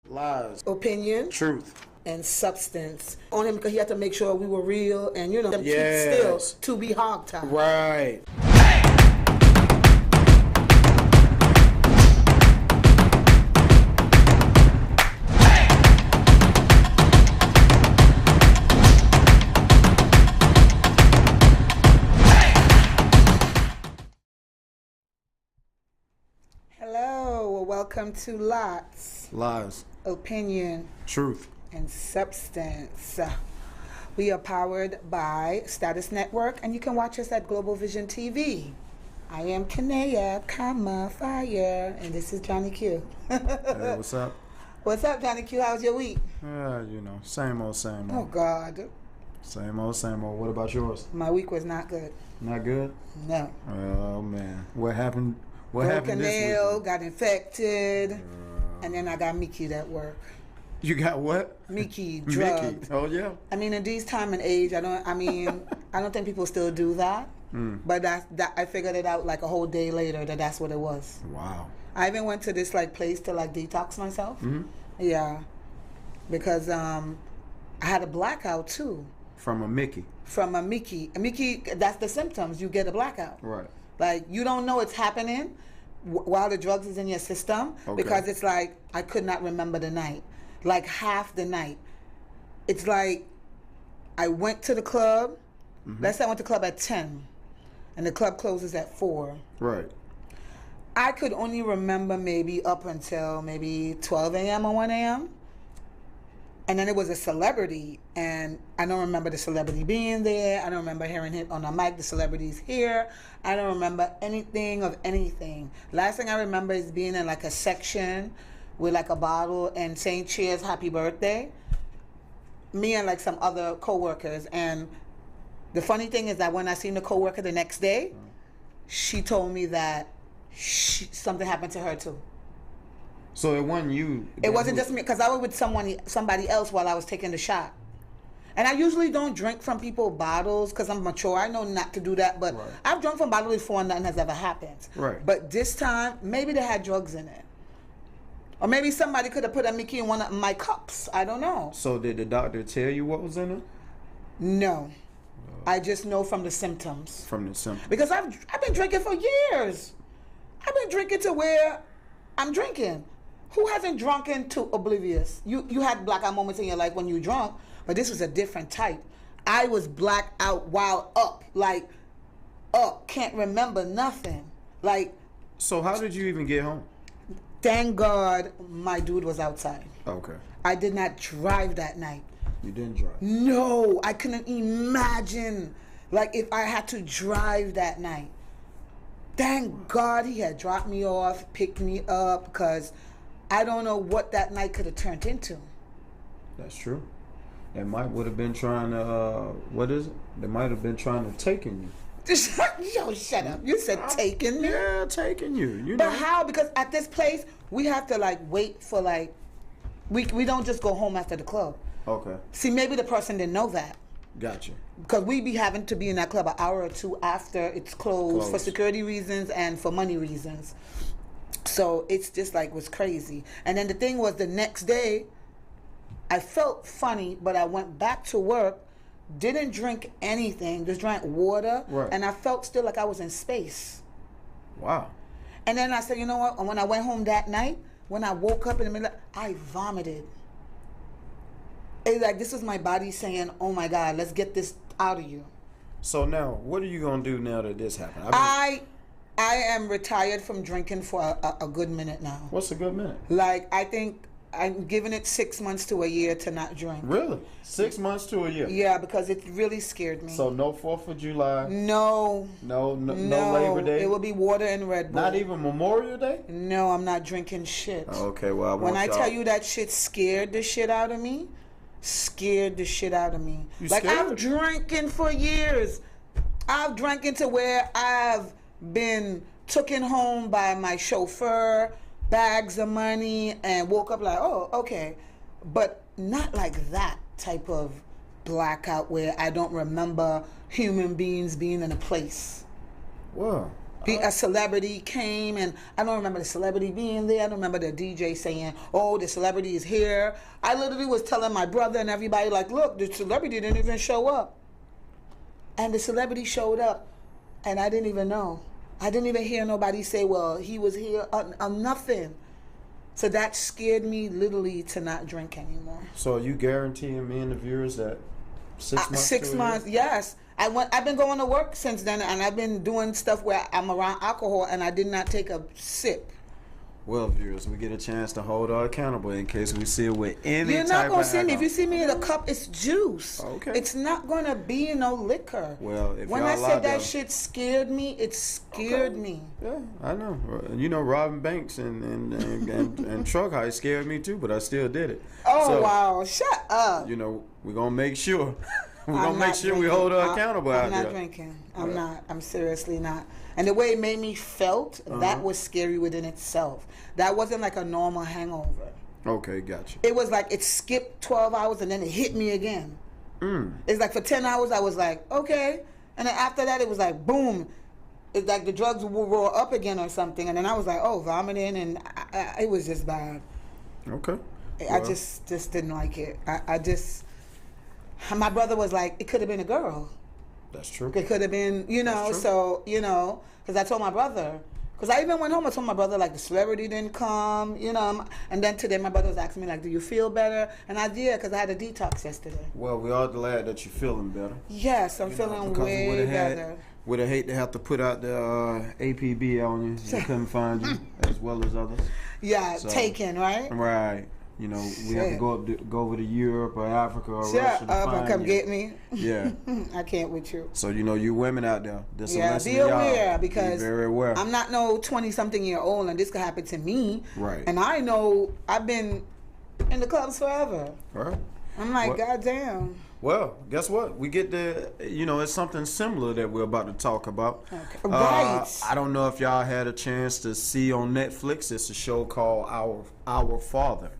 Lies. Opinion. Truth. And substance. On him because he had to make sure we were real and, them Yes. teeth still to be hogtied. Right. Hello, welcome to Lots. Lies. Opinion. Truth. And substance. We are powered by Status Network, and you can watch us at Global Vision TV. I am Kanea, Fire, and this is Johnny Q. Hey, what's up? What's up, Johnny Q? How's your week? Same old, same old. Oh, God. Same old, same old. What about yours? My week was not good. Not good? No. Oh, man. What happened? What Broke happened a this nail, week? got infected, and then I got Mickey at work. You got what? Mickey, drugged. Mickey. Oh, yeah. I mean, in these time and age, I don't think people still do that. But I figured it out like a whole day later that's what it was. Wow. I even went to this place to detox myself. Mm-hmm. Yeah, because I had a blackout too. From a Mickey. From a Mickey. A Mickey, that's the symptoms. You get a blackout. Right. Like you don't know it's happening while the drugs is in your system because it's like I could not remember the night. Like half the night. It's like I went to the club. Let's say I went to the club at 10 and the club closes at 4. Right. I could only remember maybe up until maybe 12 a.m. or 1 a.m. And then it was a celebrity, and I don't remember the celebrity being there. I don't remember hearing it on the mic, the celebrity's here. I don't remember anything of anything. Last thing I remember is being in a section with a bottle and saying cheers, happy birthday. Me and some other coworkers. And the funny thing is that when I seen the coworker the next day, she told me that something happened to her too. So it wasn't you. It wasn't just me, because I was with somebody else while I was taking the shot. And I usually don't drink from people's bottles because I'm mature. I know not to do that, but Right. I've drunk from bottles before and nothing has ever happened. Right. But this time, maybe they had drugs in it. Or maybe somebody could have put a Mickey in one of my cups. I don't know. So did the doctor tell you what was in it? No. I just know from the symptoms. From the symptoms. Because I've been drinking for years. I've been drinking to where I'm drinking. Who hasn't drunken to oblivious? You had blackout moments in your life when you drunk, but this was a different type. I was blacked out while up, can't remember nothing. So how did you even get home? Thank God my dude was outside. Okay. I did not drive that night. You didn't drive? No, I couldn't imagine if I had to drive that night. Thank God he had dropped me off, picked me up, because I don't know what that night could have turned into. That's true. They would have been trying to, what is it? They might have been trying to taking you. Yo, shut up. You said taking me? Yeah, taking you. You But know. how? Because at this place, we have to wait for we don't just go home after the club. Okay. See, maybe the person didn't know that. Gotcha. Because we be having to be in that club an hour or two after it's closed for security reasons and for money reasons. So it's just was crazy. And then the thing was, the next day, I felt funny, but I went back to work, didn't drink anything, just drank water, Right. and I felt still like I was in space. Wow. And then I said, you know what? And when I went home that night, when I woke up in the middle, I vomited. It's this was my body saying, oh my God, let's get this out of you. So now, what are you going to do now that this happened? I am retired from drinking for a good minute now. What's a good minute? I think I'm giving it 6 months to a year to not drink. Really? 6 months to a year? Yeah, because it really scared me. So no 4th of July? No. No Labor Day? It will be water and Red Bull. Not even Memorial Day? No, I'm not drinking shit. Okay, well, when I tell you that shit scared the shit out of me, You scared? I've drinking for years. I've drinking to where I've been taken home by my chauffeur, bags of money, and woke up oh, okay. But not like that type of blackout where I don't remember human beings being in a place. Well, A celebrity came, and I don't remember the celebrity being there. I don't remember the DJ saying, "Oh, the celebrity is here." I literally was telling my brother and everybody, like, "Look, the celebrity didn't even show up," and the celebrity showed up, and I didn't even know. I didn't even hear nobody say, "Well, he was here." Nothing. So that scared me literally to not drink anymore. So are you guaranteeing me and the viewers that 6 months? 6 months, yes. I've been going to work since then, and I've been doing stuff where I'm around alcohol, and I did not take a sip. Well, viewers, we get a chance to hold her accountable in case we see her with any You're type not gonna of see me. alcohol. If you see me in a cup, it's juice. Okay. It's not gonna be no liquor. Well, if when y'all I allowed said that them- shit scared me, it scared me. Yeah, I know. You know, robbing banks and truck heists scared me too, but I still did it. Oh So, wow! Shut up. You know, we're gonna make sure. We're I'm gonna make not sure we drinking. hold her accountable out I'm there. not drinking. I'm not. I'm seriously not. And the way it made me felt, that was scary within itself. That wasn't like a normal hangover. Okay, gotcha. It was like it skipped 12 hours and then it hit me again. It's like for 10 hours I was like, okay. And then after that it was like, boom. It's like the drugs will roar up again or something. And then I was like, oh, vomiting. And it was just bad. Okay. I Well, just didn't like it. My brother was like, it could have been a girl. that's true. It could have been, That's true. so, because I told my brother. Because I even went home, I told my brother, like, the celebrity didn't come, And then today my brother was asking me, like, do you feel better? And I did, because I had a detox yesterday. Well, we are glad that you're feeling better. Yes, I'm feeling way better. Would have hate to have to put out the APB on you. We couldn't find you as well as others. Yeah, So- taken, right? Right. You know, we have to go over to Europe or Africa or Russia Shut to up find and come you. get me. Yeah. I can't with you. So, you women out there, this a Yeah, lesson be to y'all. aware, because be very aware. I'm not no 20-something-year-old, and this could happen to me. Right. And I know I've been in the clubs forever. Right. I'm like, What- goddamn. Well, guess what? We get the, it's something similar that we're about to talk about. Okay. Right. I don't know if y'all had a chance to see on Netflix. It's a show called Our Father.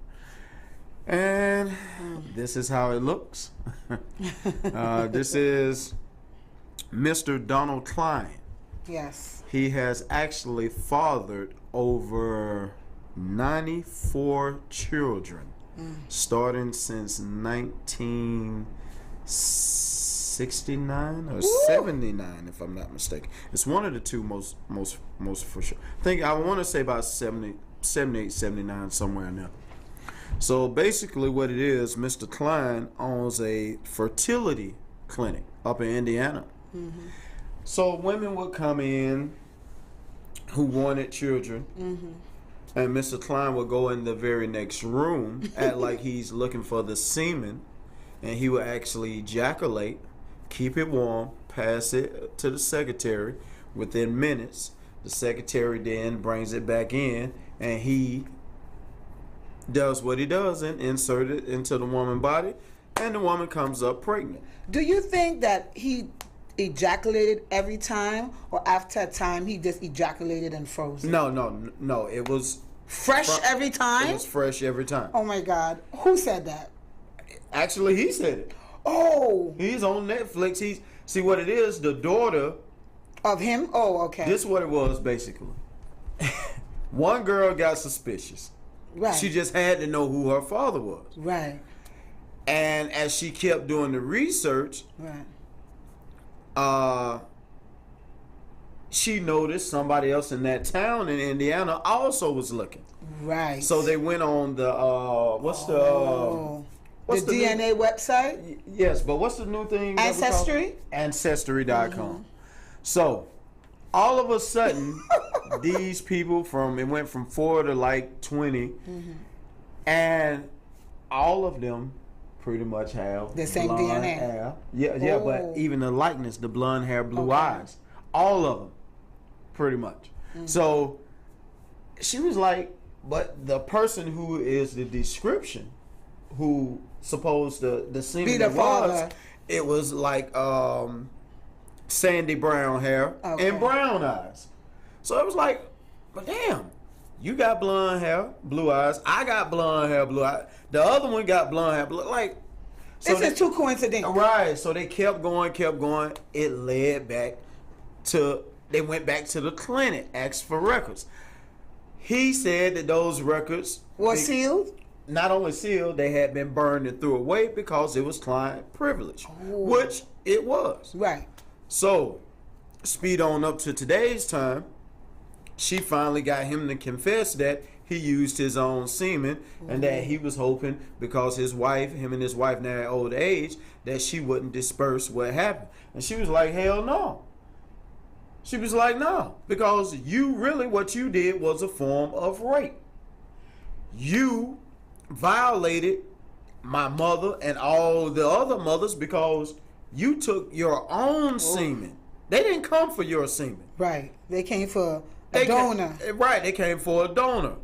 And this is how it looks. This is Mr. Donald Klein. Yes. He has actually fathered over 94 children, starting since 1969 or 79, if I'm not mistaken. It's one of the two most for sure. I want to say about 78, 79, somewhere in there. So basically what it is, Mr. Klein owns a fertility clinic up in Indiana. So women would come in who wanted children, and Mr. Klein would go in the very next room, act like he's looking for the semen, and he would actually ejaculate, keep it warm, pass it to the secretary. Within minutes, the secretary then brings it back in, and he does what he does and insert it into the woman's body, and the woman comes up pregnant. Do you think that he ejaculated every time, or after a time he just ejaculated and froze it? No. It was Fresh every time? It was fresh every time. Oh my God. Who said that? Actually, he said it. Oh, He's on Netflix. See what it is. The daughter. of him? Oh, okay. This is what it was basically. One girl got suspicious. right. She just had to know who her father was. right. And as she kept doing the research, Right. she noticed somebody else in that town in Indiana also was looking. Right. So they went on the what's the the DNA website? Yes, but what's the new thing? that we call- Ancestry? Ancestry.com. So all of a sudden, these people it went from 4 to like 20, and all of them pretty much have The same blonde DNA. hair. Yeah, Oh. but even the likeness, the blonde hair, blue Okay. eyes, all of them, pretty much. So she was like, but the person who is the description, who supposed the semen Be the was, father. it was like sandy brown hair Okay. and brown eyes. So it was like, but damn, you got blonde hair, blue eyes. I got blonde hair, blue eyes. The other one got blonde hair, blue. Like, so This is too coincidental. right. So they kept going. It led back to They went back to the clinic, asked for records. He said that those records Was sealed? not only sealed, they had been burned and threw away because it was client privilege, which it was. Right. So, speed on up to today's time, she finally got him to confess that he used his own semen and that he was hoping because him and his wife now at old age, that she wouldn't disperse what happened. And she was like, hell no. She was like, no, because what you did was a form of rape. You violated my mother and all the other mothers because you took your own semen. They didn't come for your semen. Right. They came for a donor. They came for a donor.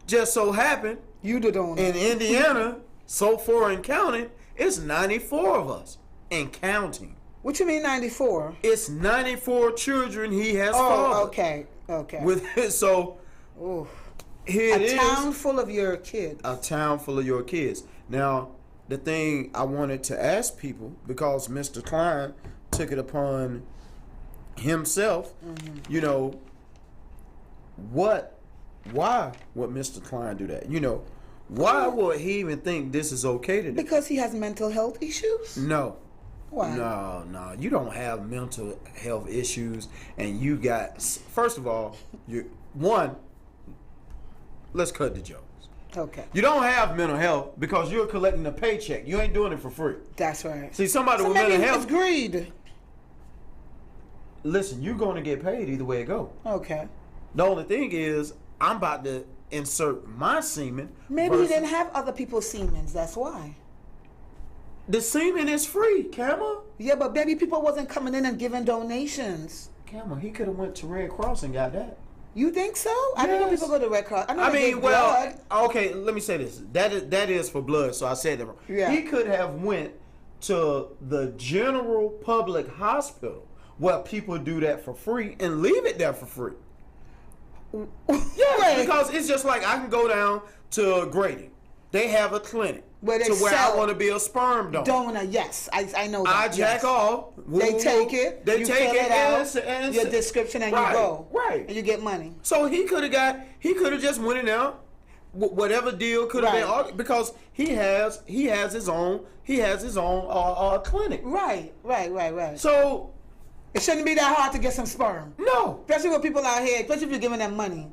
Just so happened, You the donor. in Indiana, so far and counting, it's 94 of us and counting. What you mean 94? It's 94 children he has Oh, fathered. okay. With so Ooh. here it A is. town full of your kids. A town full of your kids. Now, the thing I wanted to ask people, because Mr. Klein took it upon himself, why would Mr. Klein do that? Why would he even think this is okay to do? Because he has mental health issues? No. Why? No. You don't have mental health issues, and you got. First of all, let's cut the jokes. Okay. You don't have mental health because you're collecting a paycheck. You ain't doing it for free. That's right. See, somebody So with maybe mental it's health. greed. Listen, you're going to get paid either way it go. Okay. The only thing is, I'm about to insert my semen. Maybe he didn't have other people's semens. That's why. The semen is free, Camel. Yeah, but maybe people wasn't coming in and giving donations. Camel, he could have went to Red Cross and got that. You think so? I didn't know Yes. people go to Red Cross. I know I they mean, give well, blood. okay. Let me say this. That is for blood, so I said that wrong. Yeah. He could have went to the general public hospital where people do that for free and leave it there for free. Yeah, Wait. because it's just like I can go down to Grady. They have a clinic Where they to where I sell want to be a sperm donor. Donor, yes. I know that. I jack yes. off. They take it. They you take fill it out, and your description, and right, you go. Right. And you get money. So he could have just went in there, whatever deal could have been, because he has his own clinic. Right. So It shouldn't be that hard to get some sperm. no, Especially with people out here, especially if you're giving them money.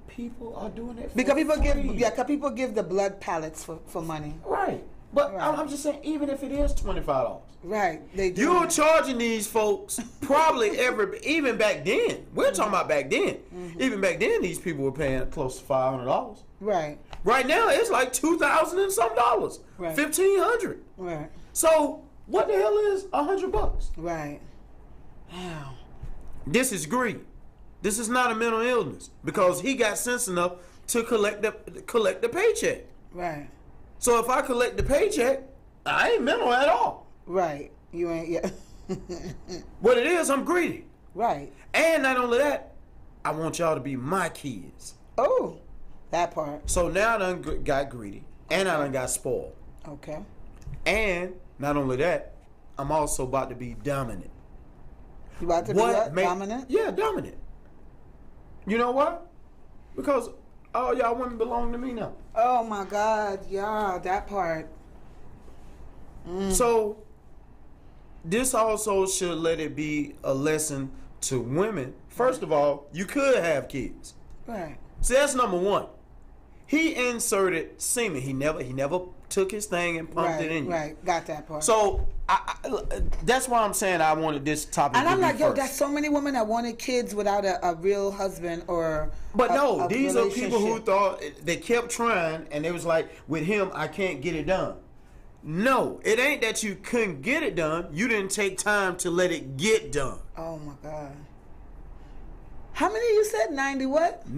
people are doing it for Because people free. cause people give the blood pallets for money. Right. But Right. I'm just saying, even if it is $25, Right. They do. you're that. charging these folks probably even back then. We're talking about back then. Even back then, these people were paying close to $500. Right. Right now, it's like $2,000 and some dollars, Right. $1,500. Right. So what the hell is $100? Right. Wow. This is greed. This is not a mental illness because he got sense enough to collect the paycheck. Right. So if I collect the paycheck, I ain't mental at all. Right. You ain't. Yeah. What it is, I'm greedy. Right. And not only that, I want y'all to be my kids. Oh, that part. So now I done got greedy, and I done got spoiled. Okay. And not only that, I'm also about to be dominant. You about to be what? Dominant? Yeah, dominant. You know why? Because all y'all women belong to me now. Oh my God. Yeah, that part. So this also should let it be a lesson to women. First of all, you could have kids. Right. So that's number one. He inserted semen. He never took his thing and pumped Right. it in you. Right. Got that part. So that's why I'm saying I wanted this topic. And to I'm be like, yo, first. that's so many women that wanted kids without a real husband or. But no, a these are people who relationship. thought they kept trying, and they was like, with him, I can't get it done. No, it ain't that you couldn't get it done. You didn't take time to let it get done. Oh my God. How many you said? 90 what?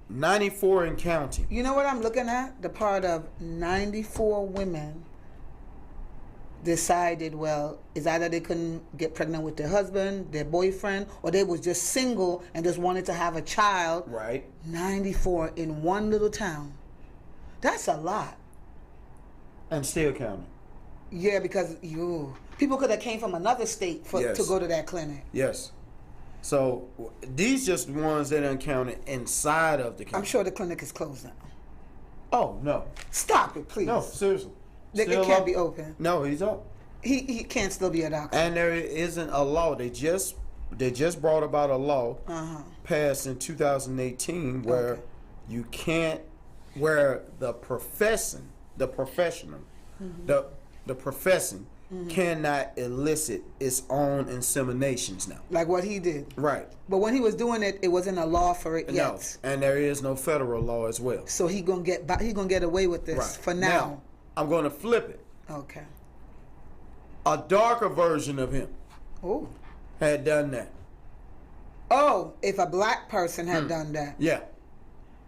94 and counting. You know what I'm looking at? The part of 94 women decided, well, it's either they couldn't get pregnant with their husband, their boyfriend, or they was just single and just wanted to have a child. Right. 94 in one little town. That's a lot. And still counting. Yeah, because people could have came from another state Yes. to go to that clinic. Yes. So these just the ones that are counted inside of the county. I'm sure the clinic is closed now. Oh no! Stop it, please. No, seriously. It can't be open. No, he's up. He can't still be a doctor. And there isn't a law. They just brought about a law passed in 2018 where you can't, where the professing cannot elicit its own inseminations now. Like what he did. Right. But when he was doing it, it wasn't a law for it yet. No, and there is no federal law as well. So he gonna get away with this for now. I'm going to flip it. Okay. A darker version of him had done that. Oh, if a black person had done that. Yeah.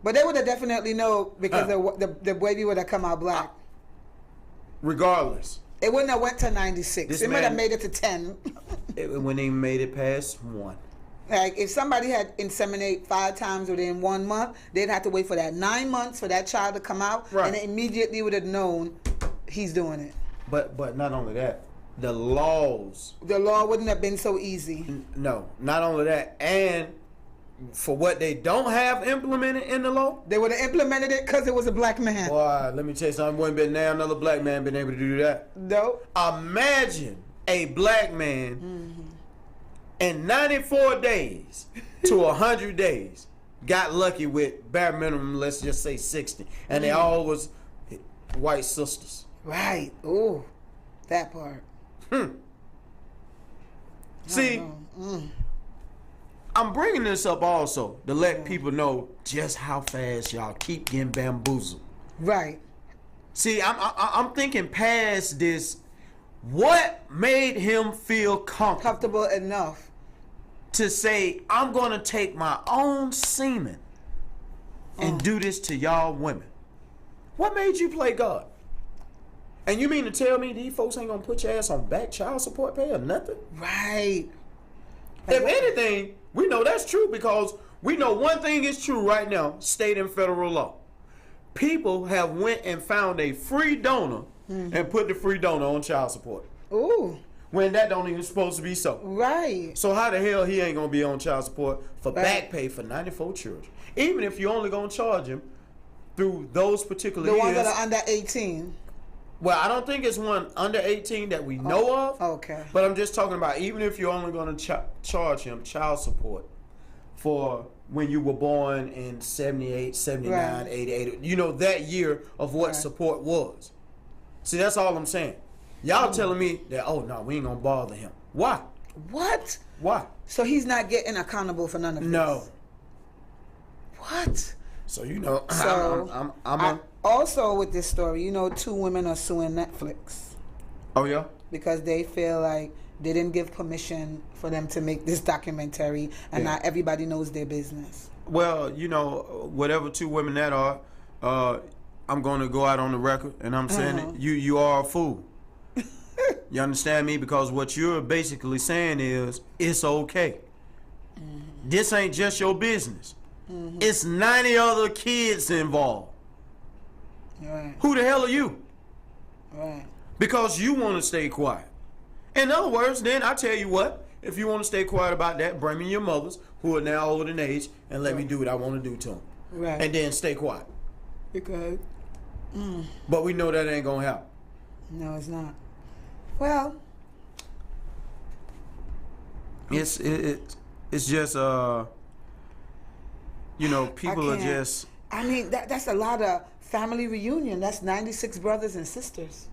But they would have definitely known because the baby would have come out black. Regardless. It wouldn't have went to 96. It might have made it to 10. It wouldn't even made it past 1. Like if somebody had inseminated 5 times within 1 month, they'd have to wait for that 9 months for that child to come out, and they immediately would have known he's doing it. But not only that, the law wouldn't have been so easy. No, not only that, and for what they don't have implemented in the law, they would have implemented it because it was a black man. Boy, let me tell you something. Wouldn't been now another black man been able to do that. No. Imagine a black man in 94 days to 100 days got lucky with bare minimum, let's just say 60, and they all was white sisters. Right. Ooh, that part. See, I'm bringing this up also to let people know just how fast y'all keep getting bamboozled. Right. See, I'm thinking past this. What made him feel comfortable enough to say, I'm going to take my own semen and do this to y'all women? What made you play God? And you mean to tell me these folks ain't going to put your ass on back child support pay or nothing? Right. If anything, we know that's true because we know one thing is true right now, state and federal law. People have went and found a free donor and put the free donor on child support. Ooh. When that don't even supposed to be so. Right. So how the hell he ain't going to be on child support for back pay for 94 children? Even if you're only going to charge him through those particular years. The ones that are under 18. Well, I don't think it's one under 18 that we know of. Okay. But I'm just talking about even if you're only going to charge him child support for when you were born in 78, 79, 88, you know, that year of what support was. See, that's all I'm saying. Y'all telling me that, oh, no, we ain't going to bother him. Why? What? Why? So he's not getting accountable for none of this? No. What? So, you know, so also with this story, you know, 2 women are suing Netflix. Oh, yeah? Because they feel like they didn't give permission for them to make this documentary, and not everybody knows their business. Well, you know, whatever 2 women that are, I'm going to go out on the record, and I'm saying it, you are a fool. You understand me? Because what you're basically saying is, it's okay. This ain't just your business. It's 90 other kids involved. Right. Who the hell are you? Right. Because you want to stay quiet. In other words, then I tell you what, if you want to stay quiet about that, bring me your mothers who are now older in age and let me do what I want to do to them. Right. And then stay quiet. Because. But we know that ain't going to happen. No, it's not. Well. It's just, you know, people are just. I mean, that's a lot of family reunion. That's 96 brothers and sisters.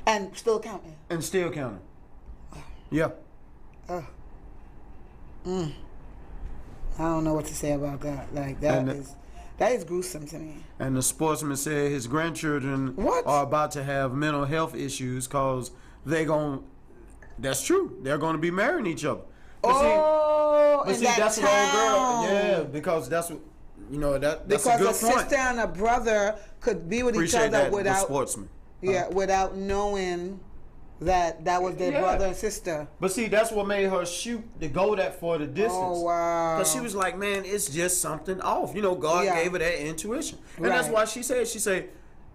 And still counting. And still counting. Yeah. I don't know what to say about that. Like, that is gruesome to me. And the sportsman said his grandchildren are about to have mental health issues because that's true. They're going to be marrying each other. But see, that's an old girl. Yeah, because that's what, you know, that's a good point. Because a sister and a brother could be with each other without, the sportsman. Without knowing that was their brother and sister. But see, that's what made her shoot to go that far the distance. Oh, wow. Because she was like, man, it's just something off. You know, God gave her that intuition. And that's why she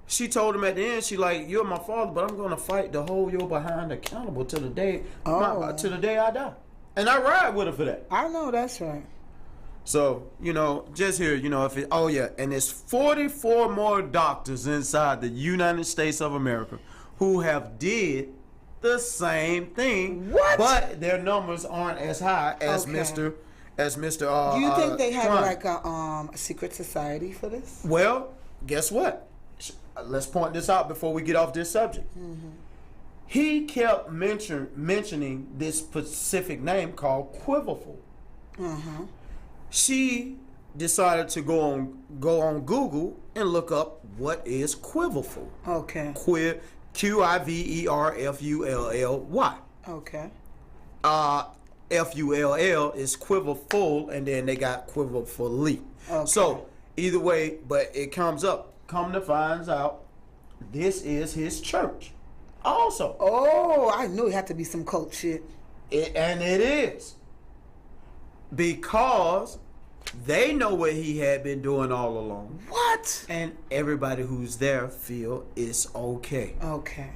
she told him at the end, she like, you're my father, but I'm going to fight to hold your behind accountable to the day I die. And I ride with her for that. I know that's right. So, just here, if it, oh yeah, and there's 44 more doctors inside the United States of America who have did the same thing. What? But their numbers aren't as high as Okay. Mr. Do you think they have Klein. like a secret society for this? Well, guess what? Let's point this out before we get off this subject. He kept mentioning this specific name called Quiverful. She decided to go on Google and look up what is Quiverful. Okay. Quiverfully. Okay. FULL is Quiverful, and then they got Quiverfully. Okay. So either way, but it comes up. Come to find out, this is his church. Also, Oh, I knew it had to be some cult shit. and it is because they know what he had been doing all along, What? and everybody who's there feel it's okay. Okay.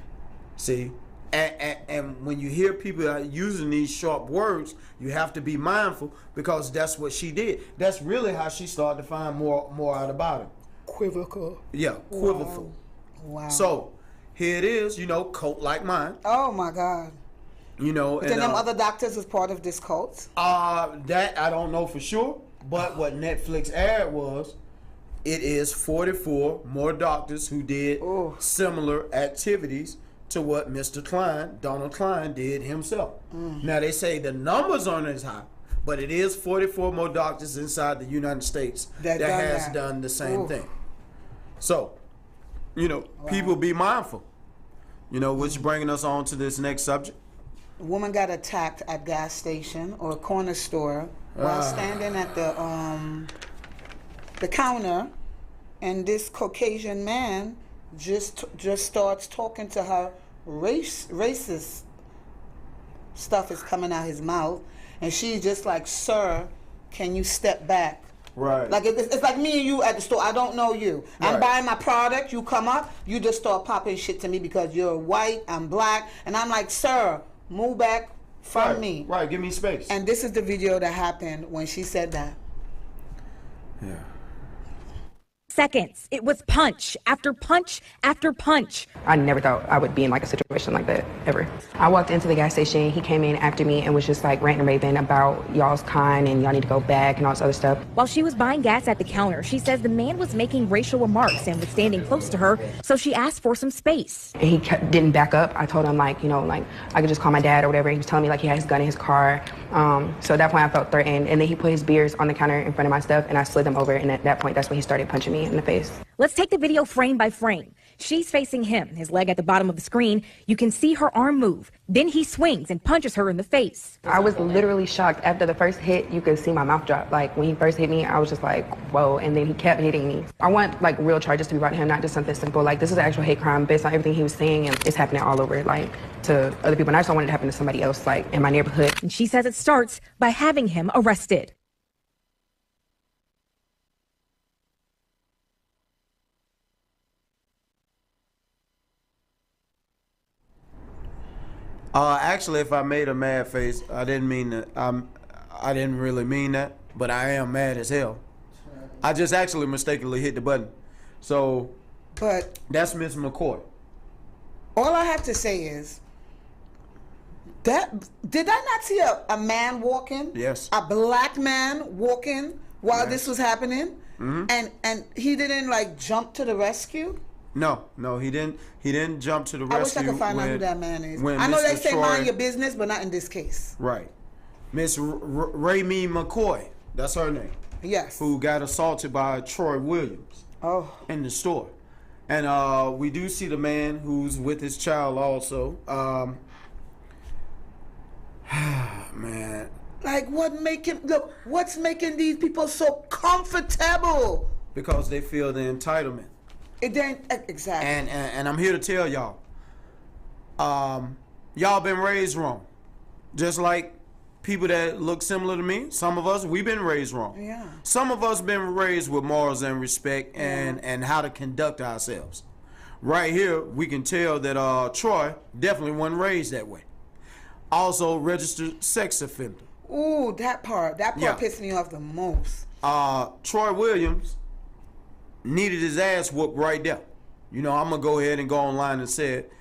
See, and when you hear people are using these sharp words, you have to be mindful because that's what she did. That's really how she started to find more out about him. Quivocal. Yeah, Quiverful. Wow. So here it is, cult like mine. Oh my God. And Then them other doctors was part of this cult. that I don't know for sure, but what Netflix aired was it is 44 more doctors who did Oh. similar activities to what Mr. Klein, Donald Klein, did himself. Now they say the numbers aren't as high, but it is 44 more doctors inside the United States that has done the same Ooh. thing. So, people be mindful. Which bringing us on to this next subject. A woman got attacked at gas station or a corner store while standing at the counter, and this Caucasian man just starts talking to her. Racist stuff is coming out his mouth, and she's just like, "Sir, can you step back?" Right. Like it's like me and you at the store. I don't know you. I'm Right. buying my product. You come up. You just start popping shit to me because you're white. I'm black, and I'm like, "Sir, move back from me." Right, give me space. And this is the video that happened when she said that. Yeah. Seconds. It was punch after punch after punch. I never thought I would be in like a situation like that ever. I walked into the gas station. He came in after me and was just like ranting and raving about y'all's kind and y'all need to go back and all this other stuff. While she was buying gas at the counter, she says the man was making racial remarks and was standing close to her, so she asked for some space. And he didn't back up. I told him like I could just call my dad or whatever. He was telling me like he had his gun in his car. So at that point I felt threatened. And then he put his beers on the counter in front of my stuff and I slid them over. And at that point, that's when he started punching me in the face. Let's take the video frame by frame. She's facing him, his leg at the bottom of the screen. You can see her arm move. Then he swings and punches her in the face. I was literally shocked. After the first hit, you could see my mouth drop. Like when he first hit me, I was just like, whoa. And then he kept hitting me. I want like real charges to be brought to him, not just something simple. Like this is an actual hate crime based on everything he was saying, and it's happening all over, like to other people. And I just don't want it to happen to somebody else, like in my neighborhood. And she says it starts by having him arrested. Actually, if I made a mad face, I didn't mean that. I didn't really mean that, but I am mad as hell. I just actually mistakenly hit the button. So But that's Miss McCoy. all I have to say is that did I not see a man walking? Yes. A black man walking while Yes. this was happening, and he didn't like jump to the rescue. No, he didn't. He didn't jump to the I rescue. wish I could find out who when- that man is. when I know Mr. they say Troy- mind your business, but not in this case. Right. Miss Raymie McCoy, that's her name, Yes. who got assaulted by Troy Williams Oh. in the store. And we do see the man who's with his child also. Man. Like what's making these people so comfortable? Because they feel the entitlement. It didn't exactly. And I'm here to tell y'all, y'all been raised wrong. Just like people that look similar to me, some of us, we've been raised wrong. Yeah. Some of us been raised with morals and respect and how to conduct ourselves. Right here, we can tell that Troy definitely wasn't raised that way. Also registered sex offender. Ooh, that part Yeah. pissed me off the most. Troy Williams needed his ass whooped right there. You know, I'm gonna go ahead and go online and say it.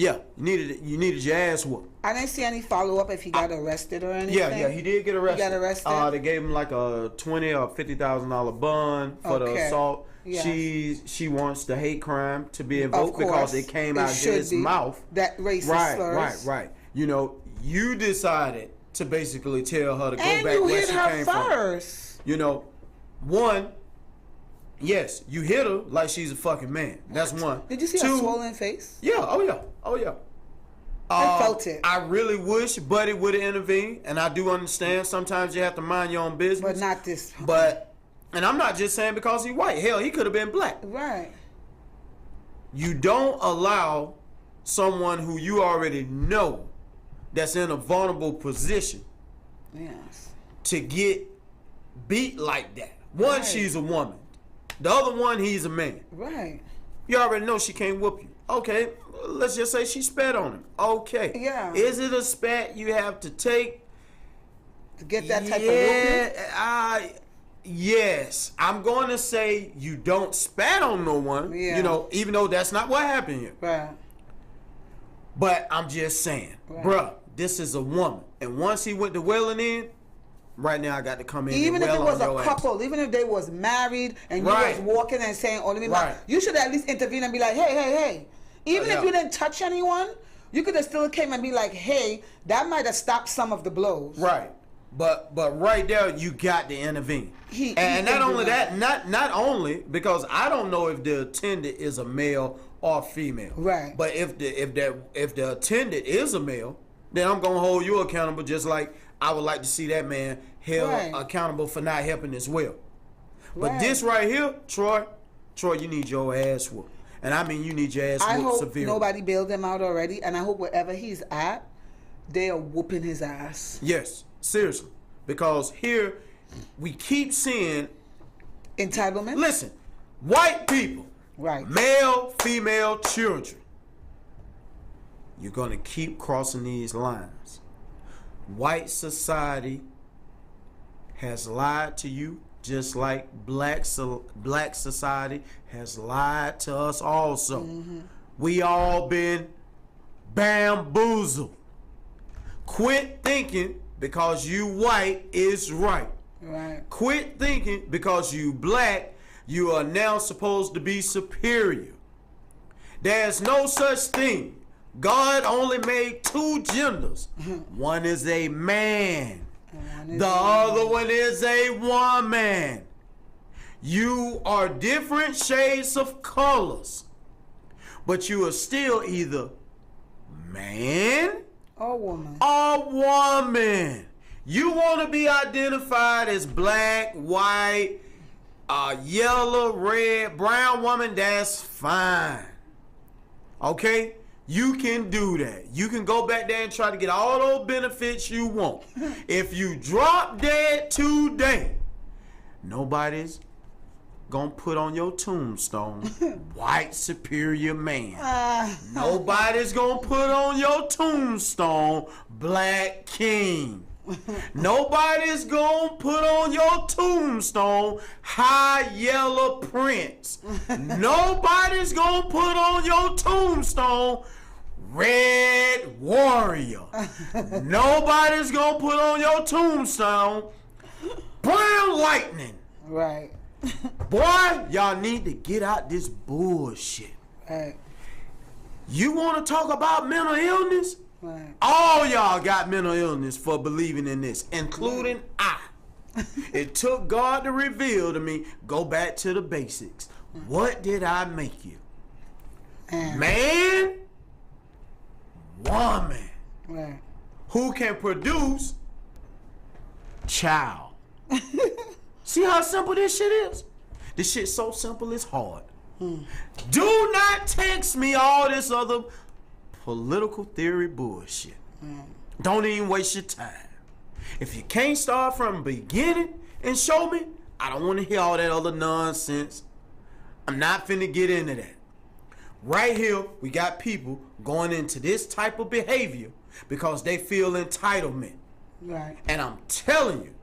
Yeah, you needed your ass whooped. I didn't see any follow up if he got arrested or anything. Yeah, he did get arrested. He got arrested. They gave him like a $20,000 or $50,000 bond for the assault. Yes. She wants the hate crime to be invoked because it came out of his mouth. That racist slurs. Right. You know, you decided to basically tell her to go and back you where hit she her came first. from. You know, one, yes, you hit her like she's a fucking man. That's one. Did you see her swollen face? Yeah, oh yeah. I felt it. I really wish Buddy would have intervened, and I do understand sometimes you have to mind your own business. But not this. And I'm not just saying because he's white. Hell, he could have been black. Right. You don't allow someone who you already know that's in a vulnerable position to get beat like that. One, she's a woman. The other one, he's a man. Right. You already know she can't whoop you. Okay, let's just say she spat on him. Okay. Yeah. Is it a spat you have to take? To get that type of whooping? Yes. I'm going to say you don't spat on no one. Yeah. You know, even though that's not what happened here. Right. But I'm just saying, bruh, this is a woman. And once he went to wailing in, right now I got to come in even and if it wail was on a your couple, ass. even if they was married and you Right. was walking and saying, "Oh, let me," Right. you should at least intervene and be like, "Hey." Even if you didn't touch anyone, you could have still came and be like, "Hey, that might have stopped some of the blows." Right. But right there, you got to intervene. And not only that, not only because I don't know if the attendant is a male or female. Right. But if the attendant is a male, then I'm gonna hold you accountable, just like I would like to see that man held accountable for not helping as well. But this right here, Troy, you need your ass whooped. And I mean, you need your ass I whooped hope severely. nobody bailed him out already, and I hope wherever he's at, they are whooping his ass. Yes, seriously. Because here, we keep seeing... Entitlement? Listen, white people, right? Male, female, children. You're going to keep crossing these lines. White society has lied to you just like black society has lied to us also. Mm-hmm. We all been bamboozled. Quit thinking because you white is right. Right. Quit thinking because you black, you are now supposed to be superior. There's no such thing. God only made two genders. One is a man. The other one is a woman. You are different shades of colors, but you are still either man or woman. You want to be identified as black, white, yellow, red, brown woman, that's fine. Okay? You can do that. You can go back there and try to get all those benefits you want. If you drop dead today, nobody's gonna put on your tombstone, white superior man. Nobody's gonna put on your tombstone, black king. Nobody's gonna put on your tombstone, high yellow prince. Nobody's gonna put on your tombstone, red warrior. Nobody's gonna put on your tombstone, brown lightning. Right. Boy, y'all need to get out this bullshit. Right. You want to talk about mental illness? Right. All y'all got mental illness for believing in this, including I. It took God to reveal to me, go back to the basics. What did I make you? Man, woman. Right. Who can produce child. See how simple this shit is? This shit's so simple it's hard. Do not text me all this other political theory bullshit. Don't even waste your time. If you can't start from the beginning and show me, I don't want to hear all that other nonsense. I'm not finna get into that. Right here, we got people going into this type of behavior because they feel entitlement. Right. And I'm telling you,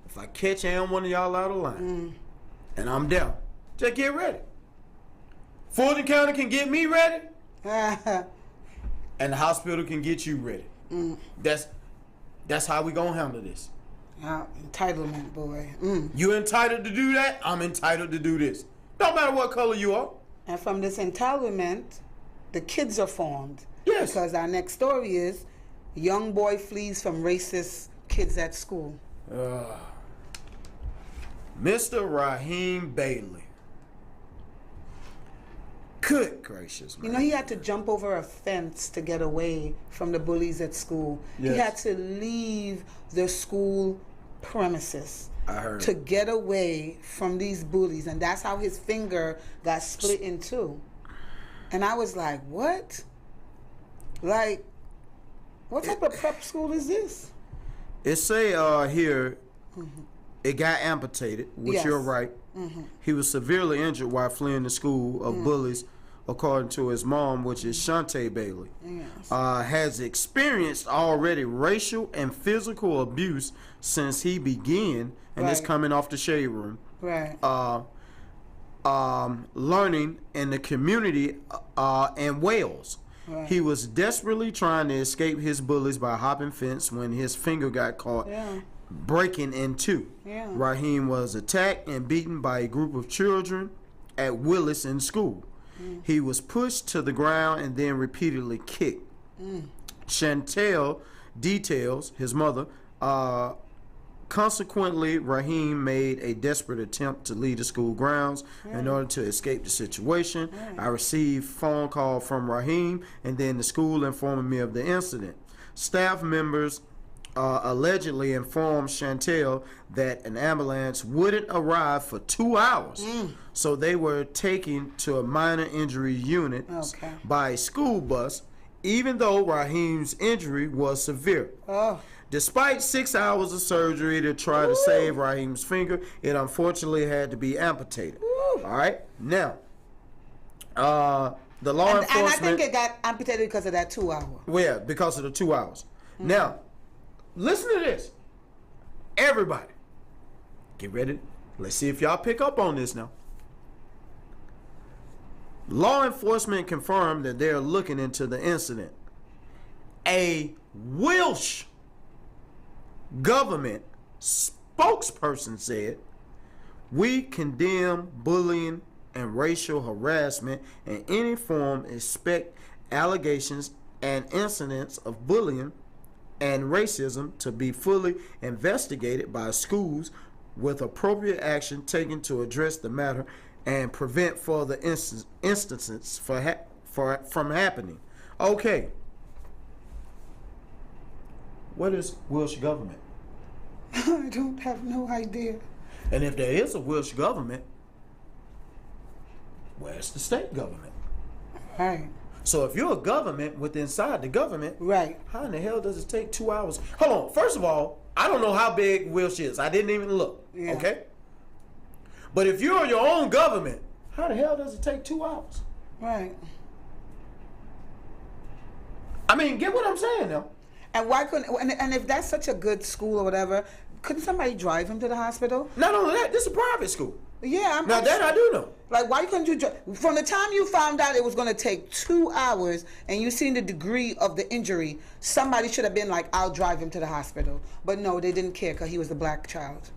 if I catch one of y'all out of line, and I'm down, just get ready. Fulton County can get me ready, and the hospital can get you ready. That's how we gonna handle this. Entitlement, boy. You entitled to do that? I'm entitled to do this. No matter what color you are. And from this entitlement, the kids are formed. Yes. Because our next story is, young boy flees from racist kids at school. Mr. Raheem Bailey. Good gracious, man. You know, he had to jump over a fence to get away from the bullies at school. Yes. He had to leave the school premises I heard to get away from these bullies. And that's how his finger got split in two. And I was like, what? Like, what type of prep school is this? It say here, it got amputated, which Yes. you're right. He was severely injured while fleeing the school of bullies, according to his mom, which is Shantae Bailey. Yes. Has experienced already racial and physical abuse since he began, and it's Right. coming off the shade room. Right. Learning in the community in Wales. Right. He was desperately trying to escape his bullies by hopping fence when his finger got caught breaking in two. Yeah. Raheem was attacked and beaten by a group of children at Willis in school. He was pushed to the ground and then repeatedly kicked. Chantel details, his mother, consequently, Raheem made a desperate attempt to leave the school grounds in order to escape the situation. I received phone call from Raheem, and then the school informing me of the incident. Staff members allegedly informed Chantel that an ambulance wouldn't arrive for 2 hours, so they were taken to a minor injury unit by a school bus, even though Raheem's injury was severe. Despite 6 hours of surgery to try to save Raheem's finger, it unfortunately had to be amputated. All right, now the law enforcement. And I think it got amputated because of that 2 hour. Well, yeah, because of the 2 hours. Now, listen to this. Everybody, get ready. Let's see if y'all pick up on this now. Law enforcement confirmed that they're looking into the incident. A Welsh government spokesperson said, "We condemn bullying and racial harassment in any form, expect allegations and incidents of bullying and racism to be fully investigated by schools with appropriate action taken to address the matter and prevent further instances from happening." Okay. What is Welsh government? I don't have no idea. And if there is a Welsh government, where's the state government? Right. So if you're a government with inside the government, Right. how in the hell does it take 2 hours? Hold on. First of all, I don't know how big Welsh is. I didn't even look. Yeah. Okay? But if you're your own government, how the hell does it take 2 hours? Right. I mean, get what I'm saying now. And why couldn't, and if that's such a good school or whatever, couldn't somebody drive him to the hospital? Not only that, this is a private school. Yeah, Now that I do know. Like, why couldn't you drive? From the time you found out it was going to take 2 hours and you seen the degree of the injury, somebody should have been like, I'll drive him to the hospital. But no, they didn't care because he was a black child.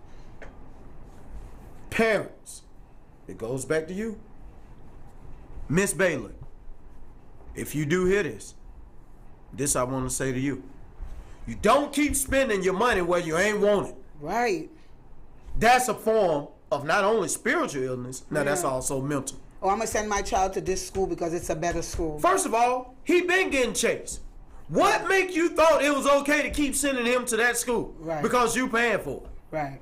Parents, it goes back to you. Miss Bailey, if you do hear this I want to say to you. You don't keep spending your money where you ain't want it. Right. That's a form of not only spiritual illness, now that's Yeah. also mental. Oh, I'm going to send my child to this school because it's a better school. First of all, he been getting chased. What make you thought it was okay to keep sending him to that school? Right. Because you paying for it. Right.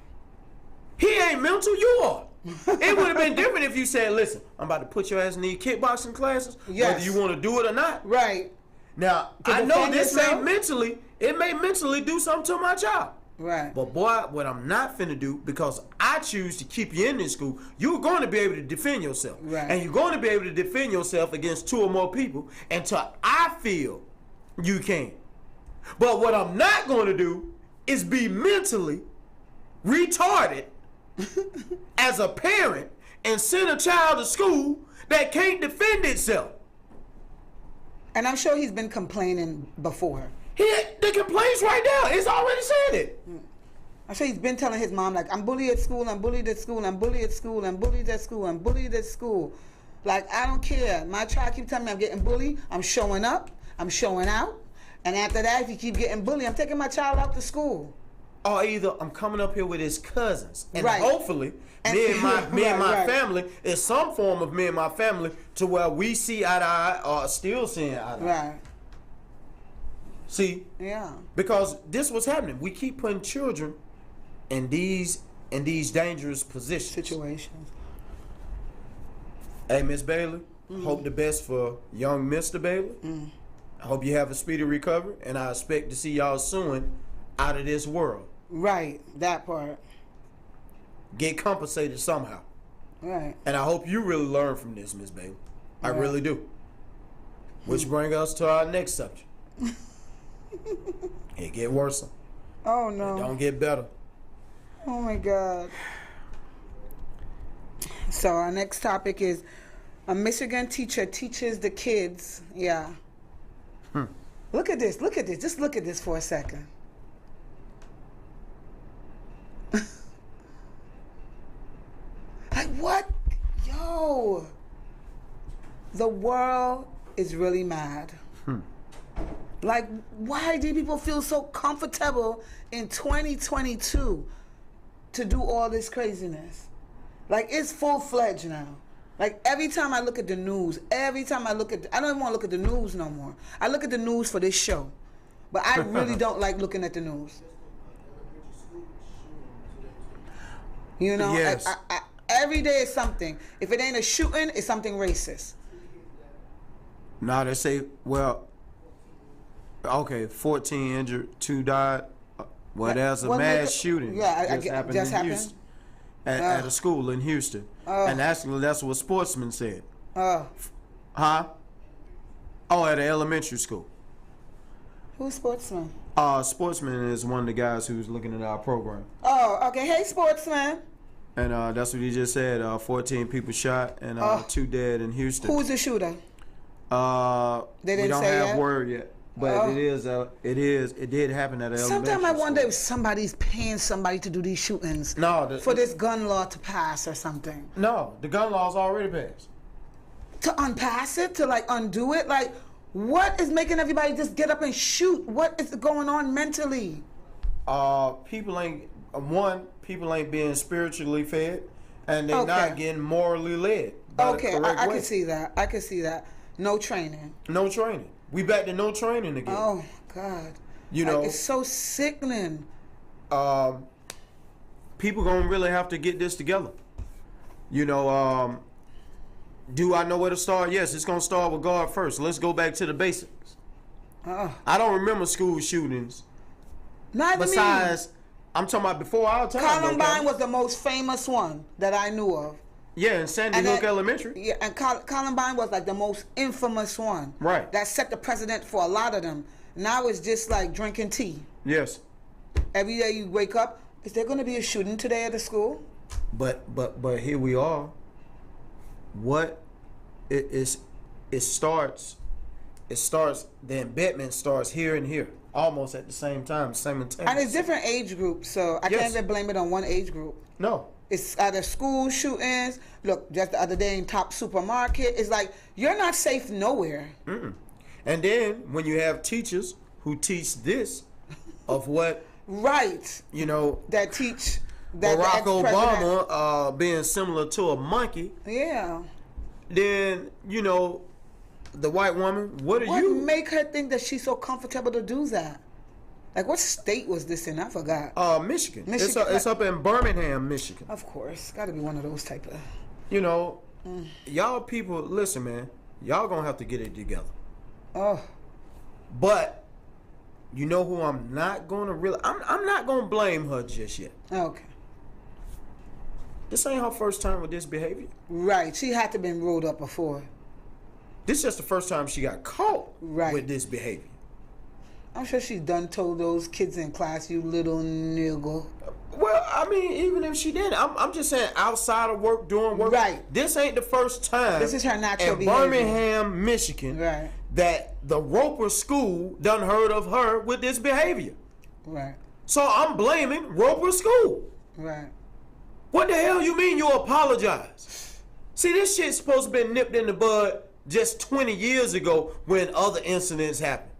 He ain't mental, you are. It would have been different if you said, listen, I'm about to put your ass in these kickboxing classes, Yes. whether you want to do it or not. Right. Now, To I know defend this yourself? may mentally do something to my child. Right. But boy, what I'm not finna do, because I choose to keep you in this school, you're going to be able to defend yourself. Right. And you're going to be able to defend yourself against 2 or more people until I feel you can. But what I'm not going to do is be mentally retarded as a parent and send a child to school that can't defend itself. And I'm sure he's been complaining before. The complaint's right now. It's already said it. I'm sure he's been telling his mom, like, I'm bullied at school, I'm bullied at school, I'm bullied at school, I'm bullied at school, I'm bullied at school. Like, I don't care. My child keeps telling me I'm getting bullied. I'm showing up. I'm showing out. And after that, if you keep getting bullied, I'm taking my child out to school. Or either I'm coming up here with his cousins. And Right. hopefully, me and my family is some form of me and my family to where we see eye to eye or still seeing eye to eye. Right. See? Yeah. Because this was happening. We keep putting children in these dangerous positions. Situations. Hey, Miss Bailey, hope the best for young Mr. Bailey. I hope you have a speedy recovery, and I expect to see y'all soon out of this world. Right. That part. Get compensated somehow. Right. And I hope you really learn from this, Miss Bailey. I really do. Which brings us to our next subject. It get worse. Oh, no. It don't get better. Oh, my God. So our next topic is a Michigan teacher teaches the kids. Yeah. Look at this. Look at this. Just look at this for a second. Like, what? Yo. The world is really mad. Like, why do people feel so comfortable in 2022 to do all this craziness? Like, it's full-fledged now. Like, every time I look at the news, I don't even want to look at the news no more. I look at the news for this show. But I really don't like looking at the news. You know? Yes. Every day is something. If it ain't a shooting, it's something racist. Now they say, well, okay, 14 injured, 2 died. Well, there's a mass shooting. Yeah, just happened in Houston. At a school in Houston. And actually, that's what Sportsman said. Huh? Oh, at an elementary school. Who's Sportsman? Sportsman is one of the guys who's looking at our program. Oh, okay. Hey, Sportsman. And that's what he just said. 14 people shot and 2 dead in Houston. Who's the shooter? They didn't we don't say have yet? word yet. But it did happen at an elementary Sometimes I wonder school. if somebody's paying somebody to do these shootings for this gun law to pass or something. No, the gun law's already passed. To unpass it, to like undo it, like what is making everybody just get up and shoot? What is going on mentally? People ain't being spiritually fed, and they're not getting morally led. Okay, I can see that. I can see that. No training. No training. We back to no training again. Oh God. You know, it's so sickening. People gonna really have to get this together. You know, do I know where to start? Yes, it's gonna start with God first. Let's go back to the basics. I don't remember school shootings. Neither Besides, I'm talking about before our time. Columbine was the most famous one that I knew of. Yeah, in Sandy Hook Elementary. Yeah, and Columbine was like the most infamous one. Right. That set the precedent for a lot of them. Now it's just like drinking tea. Yes. Every day you wake up, is there going to be a shooting today at the school? But here we are. What it starts. The embedment starts here and here, almost at the same time, simultaneously. And it's different age groups, so I can't even blame it on one age group. No. It's either school shootings. Look, just the other day in Top Supermarket, it's like you're not safe nowhere. And then when you have teachers who teach this of what that teach that Barack Obama being similar to a monkey. Yeah. Then the white woman. What make her think that she's so comfortable to do that? Like, what state was this in? I forgot. Michigan. It's up in Birmingham, Michigan. Of course. Got to be one of those type of... Y'all people, listen, man. Y'all gonna have to get it together. Oh. But, you know who I'm not gonna really... I'm not gonna blame her just yet. Okay. This ain't her first time with this behavior. Right. She had to been rolled up before. This is just the first time she got caught with this behavior. I'm sure she done told those kids in class, you little nigga. Well, I mean, even if she didn't, I'm just saying outside of work, doing work. Right. This ain't the first time. This is her natural in behavior. Birmingham, Michigan, Right. that the Roper School done heard of her with this behavior. Right. So I'm blaming Roper School. Right. What the hell you mean you apologize? See, this shit's supposed to be nipped in the bud just 20 years ago when other incidents happened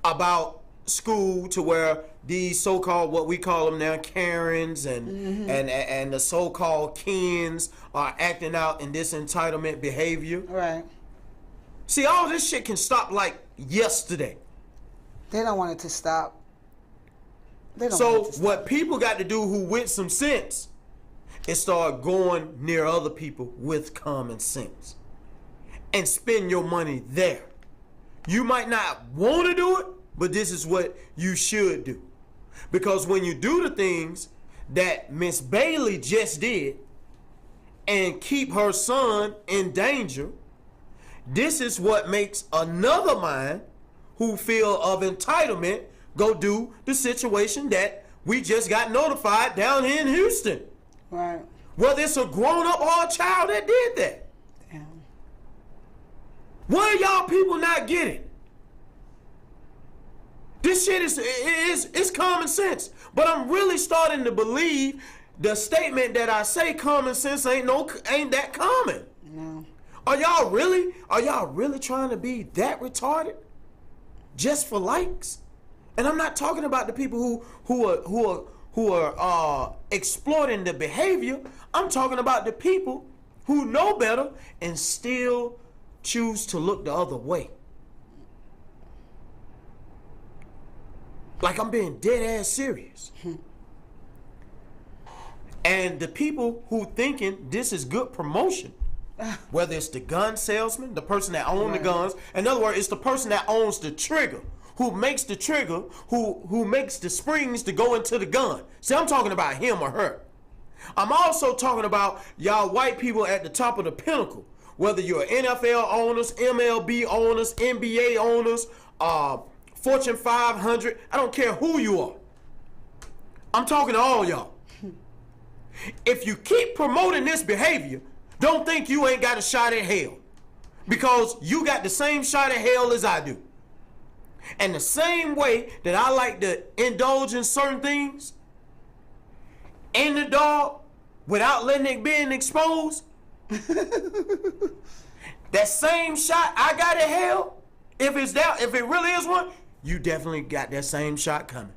about school, to where these so-called, what we call them now, Karens and the so-called Kens are acting out in this entitlement behavior. Right. See, all this shit can stop like yesterday. They don't want it to stop. They don't So want it to stop. what people got to do who with some sense is start going near other people with common sense and spend your money there. You might not want to do it, but this is what you should do. Because when you do the things that Miss Bailey just did and keep her son in danger, this is what makes another mind who feel of entitlement go do the situation that we just got notified down here in Houston. Right. Whether it's a grown-up or a child that did that. Damn. What are y'all people not getting? This shit is common sense. But I'm really starting to believe the statement that I say common sense ain't that common. No. Are y'all really trying to be that retarded? Just for likes? And I'm not talking about the people who are exploiting the behavior. I'm talking about the people who know better and still choose to look the other way. Like, I'm being dead ass serious. And the people who thinking this is good promotion, whether it's the gun salesman, the person that owns the guns, in other words, it's the person that owns the trigger, who makes the trigger, who makes the springs to go into the gun. See, I'm talking about him or her. I'm also talking about y'all white people at the top of the pinnacle, whether you're NFL owners, MLB owners, NBA owners, Fortune 500, I don't care who you are. I'm talking to all y'all. If you keep promoting this behavior, don't think you ain't got a shot at hell. Because you got the same shot at hell as I do. And the same way that I like to indulge in certain things in the dog without letting it being exposed, that same shot I got at hell, if it really is one, you definitely got that same shot coming.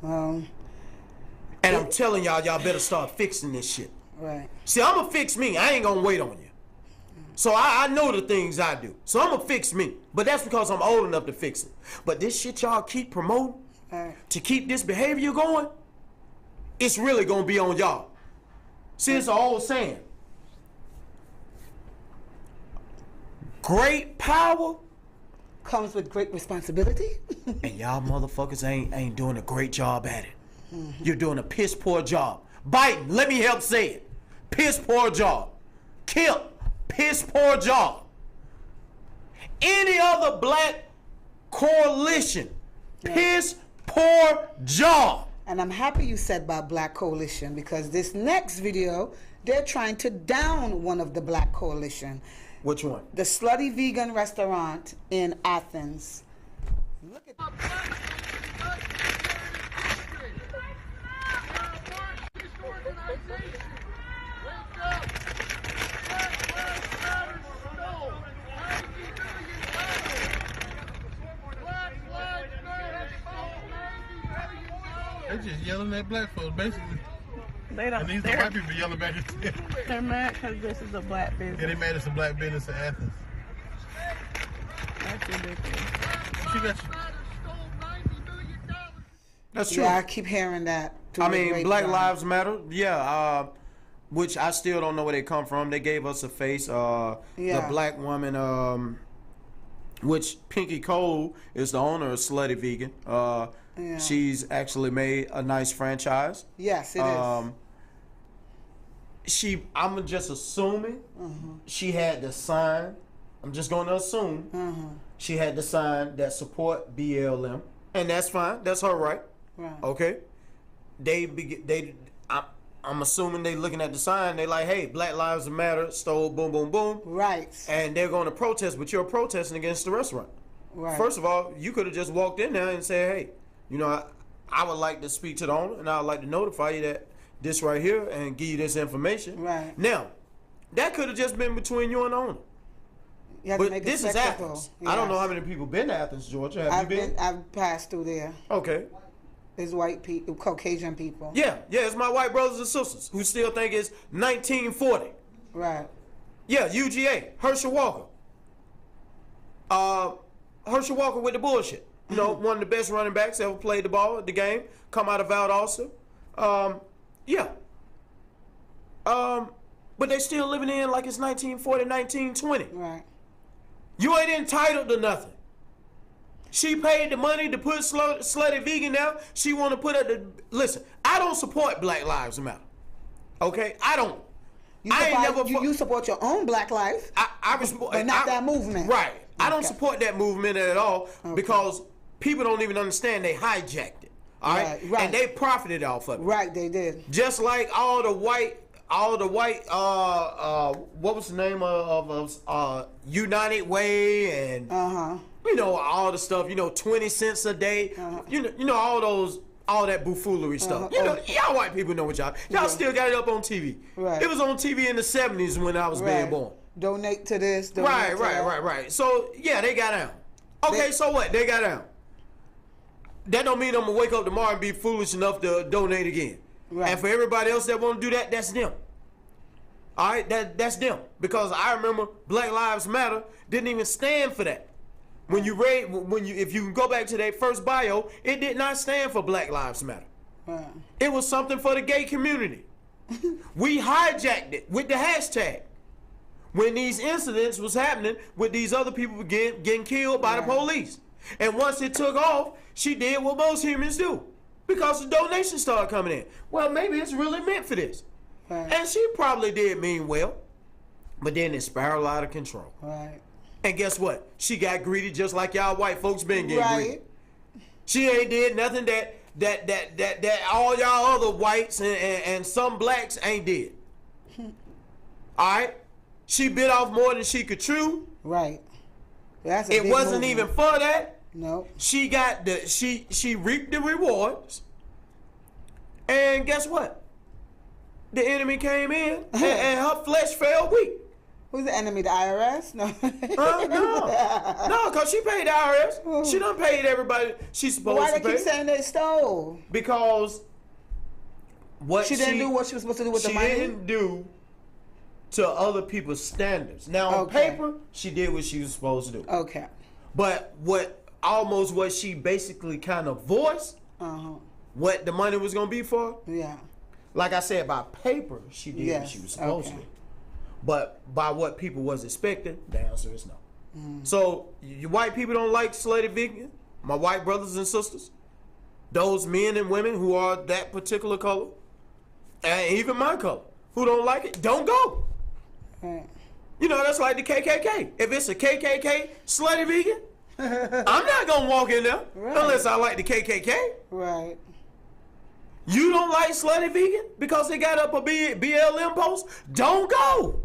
And I'm telling y'all better start fixing this shit. Right. See, I'm gonna fix me. I ain't gonna wait on you. So I know the things I do. So I'm gonna fix me. But that's because I'm old enough to fix it. But this shit y'all keep promoting to keep this behavior going, it's really gonna be on y'all. See, it's an old saying. Great power Comes with great responsibility. and y'all motherfuckers ain't doing a great job at it. You're doing a piss poor job. Biden, let me help say it. Piss poor job. Kemp, piss poor job. Any other black coalition, piss poor job. And I'm happy you said about Black Coalition, because this next video, they're trying to down one of the Black Coalition. Which one? The Slutty Vegan Restaurant in Athens. Look at They just yelling at black folks, basically. They don't. And these are white people yelling back at them. They're mad because this is a black business. Yeah, they mad it's a black business in Athens. That's ridiculous. She got you. That's true. Yeah, I keep hearing that. I mean, Black Lives Matter, yeah, which I still don't know where they come from. They gave us a face. The black woman, which Pinky Cole is the owner of Slutty Vegan. She's actually made a nice franchise. Yes, it is. I'm just assuming she had to sign I'm just going to assume she had to sign that support BLM, and that's fine. That's her right. Right. Okay. I'm assuming they looking at the sign. They like, hey, Black Lives Matter, stole, boom, boom, boom. Right. And they're going to protest, but you're protesting against the restaurant. Right. First of all, you could have just walked in there and said, hey, you know, I would like to speak to the owner, and I would like to notify you that this right here and give you this information. Right. Now, that could have just been between you and the owner. You have to But make this a is spectacle. Athens. Yes. I don't know how many people been to Athens, Georgia. Have you been? I've passed through there. Okay. There's white people, Caucasian people. Yeah, it's my white brothers and sisters who still think it's 1940. Right. Yeah, UGA, Herschel Walker. Herschel Walker with the bullshit. You know, one of the best running backs ever played the ball at the game. Come out of Valdosta. Yeah. But they still living in like it's 1940, 1920. Right. You ain't entitled to nothing. She paid the money to put Slutty Vegan out. She want to put up the... Listen, I don't support Black Lives Matter. Okay? I don't. You support your own Black life, I support, but not that movement. Right. I don't Okay. support that movement at all because people don't even understand they hijacked it. All right? Right. And they profited off of it. Right, they did. Just like all the white, what was the name of United Way and you know, all the stuff, you know, 20 cents a day, you know, all that buffoonery stuff. You know, y'all white people know what y'all still got it up on TV. Right. It was on TV in the 70s when I was being born. Donate to this. Donate to that. Right. So, yeah, they got down. Okay, so what? They got down. That don't mean I'm going to wake up tomorrow and be foolish enough to donate again. Right. And for everybody else that want to do that, that's them. All right, that's them. Because I remember Black Lives Matter didn't even stand for that. If you go back to that first bio, it did not stand for Black Lives Matter. Right. It was something for the gay community. We hijacked it with the hashtag. When these incidents was happening with these other people getting killed by the police. And once it took off, she did what most humans do. Because the donations started coming in. Well, maybe it's really meant for this. Right. And she probably did mean well. But then it spiraled out of control. Right. And guess what? She got greedy just like y'all white folks been getting greedy. Right. She ain't did nothing that all y'all other whites and some blacks ain't did. All right? She bit off more than she could chew. Right. That's a It big wasn't movement. even for that. No. She got she reaped the rewards. And guess what? The enemy came in and her flesh fell weak. Who's the enemy? The IRS? No. No, because she paid the IRS. She done paid everybody she's supposed Why to they pay. keep saying they stole? Because She didn't do what she was supposed to do with the money? She didn't do to other people's standards. Now, on paper, she did what she was supposed to do. Okay. But what she basically kind of voiced, what the money was going to be for, Yeah. like I said, by paper, she did what she was supposed to do. But by what people was expecting, the answer is no. So, you white people don't like Slutty Vegan, my white brothers and sisters, those men and women who are that particular color, and even my color, who don't like it, don't go. Right. You know, that's like the KKK. If it's a KKK Slutty Vegan, I'm not going to walk in there unless I like the KKK. Right. You don't like Slutty Vegan because they got up a BLM post? Don't go.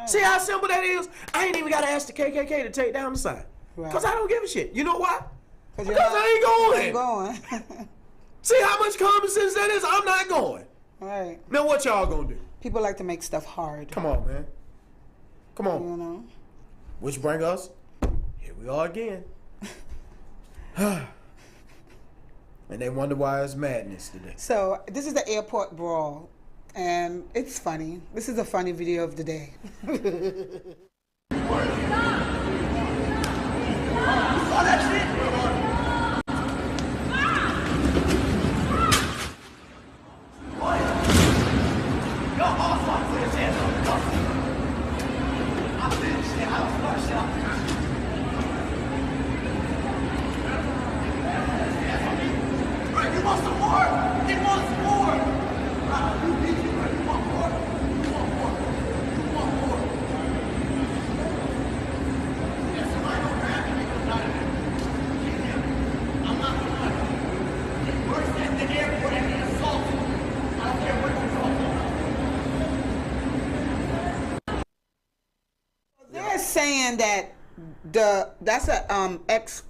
See how simple that is? I ain't even got to ask the KKK to take down the sign. Because I don't give a shit. You know why? Because I ain't going. See how much common sense that is? I'm not going. Right. Now what y'all going to do? People like to make stuff hard. Come on, man. Come on. You know? Which bring us, here we are again. And they wonder why it's madness today. So, this is the airport brawl. And it's funny. This is a funny video of the day. saying that that's a ex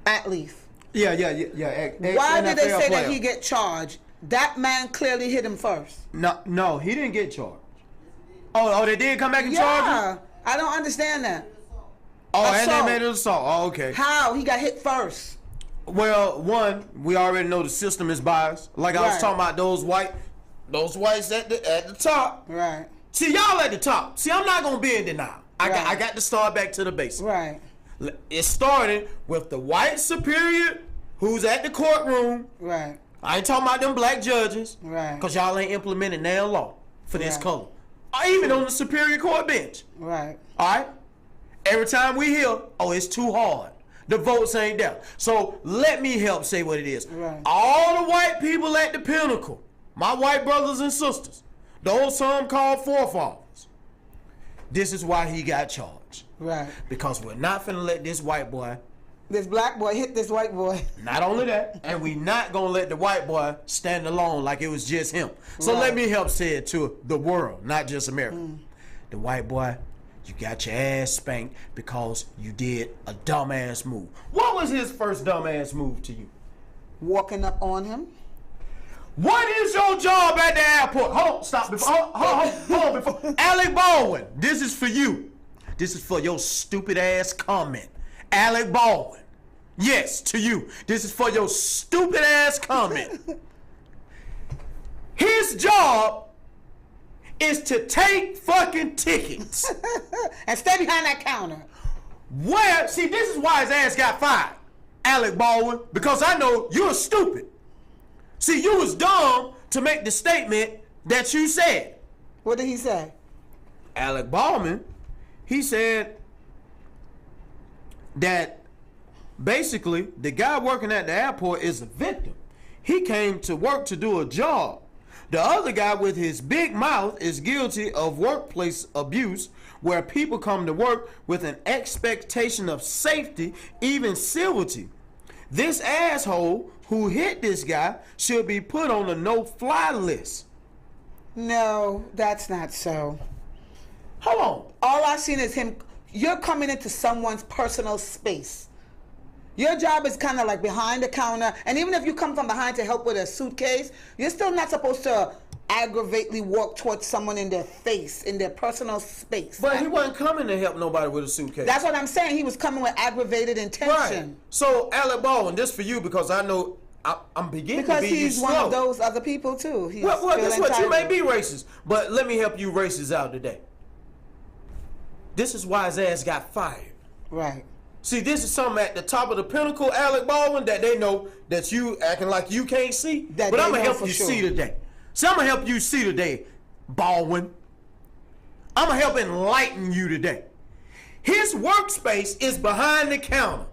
athlete. Yeah. Why did they NFL say player. that he get charged? That man clearly hit him first. No, he didn't get charged. Oh, they did come back and charge him? Yeah, I don't understand that. Oh, Assault. and they made it assault. Oh, okay. How? He got hit first. Well, one, we already know the system is biased. Like I was Right. talking about those whites at the top. Right. See, y'all at the top. See, I'm not gonna be in denial. Right. I got to start back to the basics. Right. It started with the white superior who's at the courtroom. Right. I ain't talking about them black judges. Right. Because y'all ain't implemented nail law for this Right. color. Or even on the Superior Court bench. Right. All right? Every time we hear, oh, it's too hard. The votes ain't there. So let me help say what it is. Right. All the white people at the pinnacle, my white brothers and sisters, those some called forefathers, this is why he got charged. Right. Because we're not finna let this white boy, This black boy hit this white boy. not only that, and we not gonna let the white boy stand alone like it was just him. So Right. let me help say it to the world, not just America. The white boy, you got your ass spanked because you did a dumbass move. What was his first dumbass move to you? Walking up on him. What is your job at the airport? Hold on, stop before. Hold on before. Alec Baldwin, this is for you. This is for your stupid ass comment. Alec Baldwin. Yes, to you. This is for your stupid ass comment. His job is to take fucking tickets. And stay behind that counter. Where, see, this is why his ass got fired, Alec Baldwin, because I know you're stupid. See, you was dumb to make the statement that you said. What did he say? Alec Baldwin, he said that basically the guy working at the airport is a victim. He came to work to do a job. The other guy with his big mouth is guilty of workplace abuse, where people come to work with an expectation of safety, even civility. This asshole who hit this guy should be put on a no-fly list. No, that's not so. Hold on. All I've seen is him. You're coming into someone's personal space. Your job is kind of like behind the counter, and even if you come from behind to help with a suitcase, you're still not supposed to aggravately walk towards someone in their face, in their personal space. But he wasn't coming to help nobody with a suitcase. That's what I'm saying. He was coming with aggravated intention. Right. So, Alec Baldwin, this for you because I know I'm beginning Because to be he's you one slow. of those other people too. He's Well, guess feel what? You may entitled. be racist, but let me help you racists out today. This is why his ass got fired. Right. See, this is something at the top of the pinnacle, Alec Baldwin, that they know that you acting like you can't see. That But they I'm going to know help for you sure. see today. See, I'm going to help you see today, Baldwin. I'm going to help enlighten you today. His workspace is behind the counter.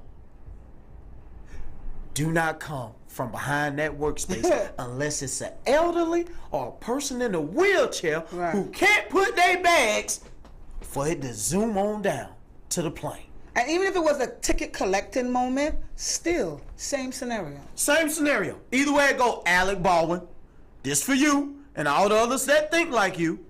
Do not come from behind that workspace unless it's an elderly or a person in a wheelchair Right. who can't put their bags for it to zoom on down to the plane. And even if it was a ticket collecting moment, still, same scenario. Same scenario. Either way it go, Alec Baldwin, this for you and all the others that think like you.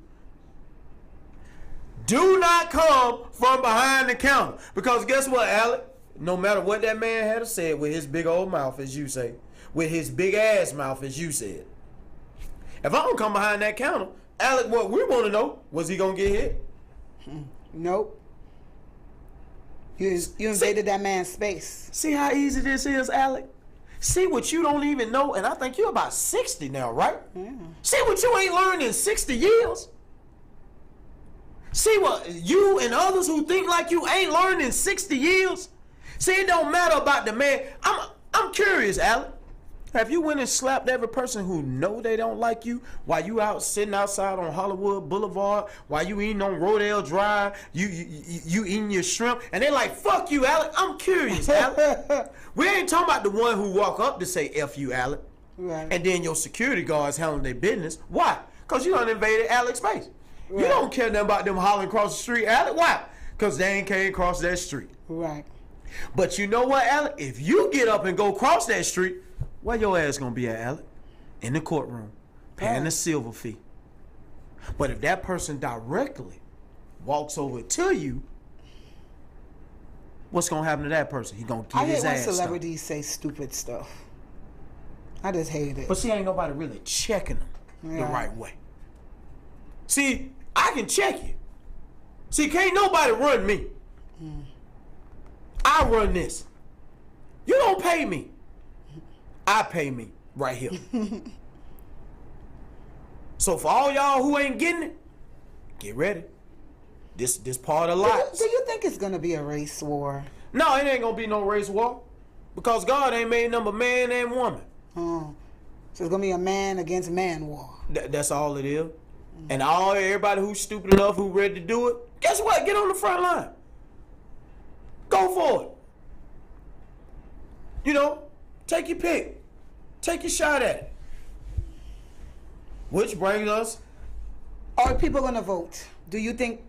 Do not come from behind the counter. Because guess what, Alec? No matter what that man had to say with his big old mouth, as you say, with his big ass mouth, as you said, if I don't come behind that counter, Alec, what we want to know, was he going to get hit? Nope. You invaded that man's space. See how easy this is, Alec? See what you don't even know, and I think you're about 60 now, right? Yeah. See what you ain't learned in 60 years? See what you and others who think like you ain't learned in 60 years? See, it don't matter about the man. I'm curious, Alec. Have you went and slapped every person who know they don't like you while you out sitting outside on Hollywood Boulevard, while you eating on Rodale Drive, you eating your shrimp, and they like, fuck you, Alec? I'm curious, Alec. We ain't talking about the one who walk up to say F you, Alec. Right. And then your security guards handling their business. Why? Because you done invaded Alec's space. You Right. don't care nothing about them hollering across the street, Alec. Why? Because they ain't came across that street. Right. But you know what, Alec? If you get up and go cross that street, where your ass gonna be at, Alec? In the courtroom, paying the silver fee. But if that person directly walks over to you, what's gonna happen to that person? He gonna get I his hate when ass stomped. celebrities say stupid stuff. I just hate it. But see, ain't nobody really checking them the Yeah. right way. See, I can check you. See, can't nobody run me. I run this. You don't pay me. I pay me right here. So for all y'all who ain't getting it, get ready. This part of life. Do you think it's gonna be a race war? No, it ain't gonna be no race war. Because God ain't made number man and woman. Oh. So it's gonna be a man against man war. That's all it is. And everybody who's stupid enough, who ready to do it, guess what? Get on the front line. Go for it. You know, take your pick. Take your shot at it. Which brings us. Are people gonna vote? Do you think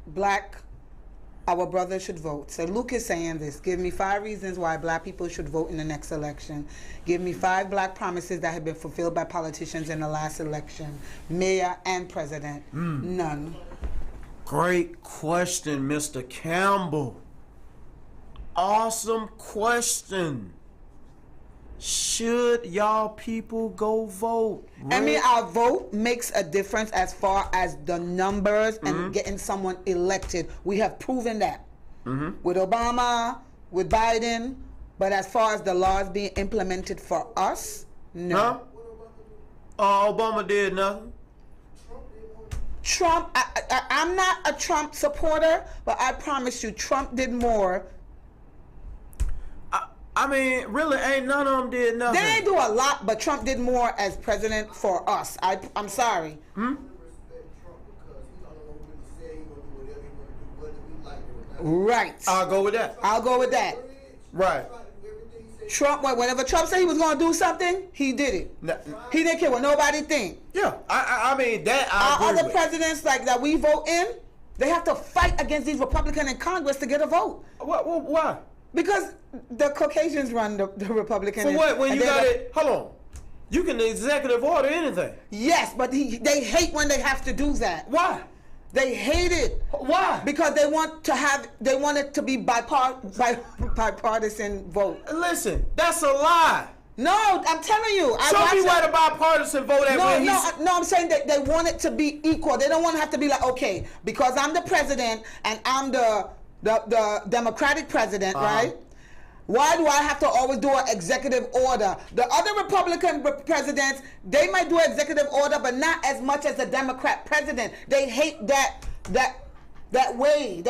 our brothers should vote? So Luke is saying this. Give me 5 reasons why black people should vote in the next election. Give me 5 black promises that have been fulfilled by politicians in the last election. Mayor and president. None. Great question, Mr. Campbell. Awesome question. Should y'all people go vote? I mean, our vote makes a difference as far as the numbers and getting someone elected. We have proven that with Obama, with Biden, but as far as the laws being implemented for us, no. Huh? Obama did nothing. Trump, I'm not a Trump supporter, but I promise you, Trump did more. I mean, really, ain't none of them did nothing. They didn't do a lot, but Trump did more as president for us. I'm sorry. Right. I'll go with that. I'll go with that. Right. Trump, whenever Trump said he was going to do something, he did it. He didn't care what nobody think. Yeah, I mean, that I Our agree other with. presidents like that we vote in, they have to fight against these Republicans in Congress to get a vote. Why? Because the Caucasians run the Republican. For what? When you got it, hold on. You can executive order anything. Yes, but they hate when they have to do that. Why? They hate it. Why? Because they want it to be bipartisan vote. Listen, that's a lie. No, I'm telling you. Show me where the bipartisan vote at. No, I'm saying that they want it to be equal. They don't want to have to be like, okay, because I'm the president and I'm the Democratic president, right? Why do I have to always do an executive order? The other Republican presidents, they might do an executive order, but not as much as the Democrat president. They hate that way.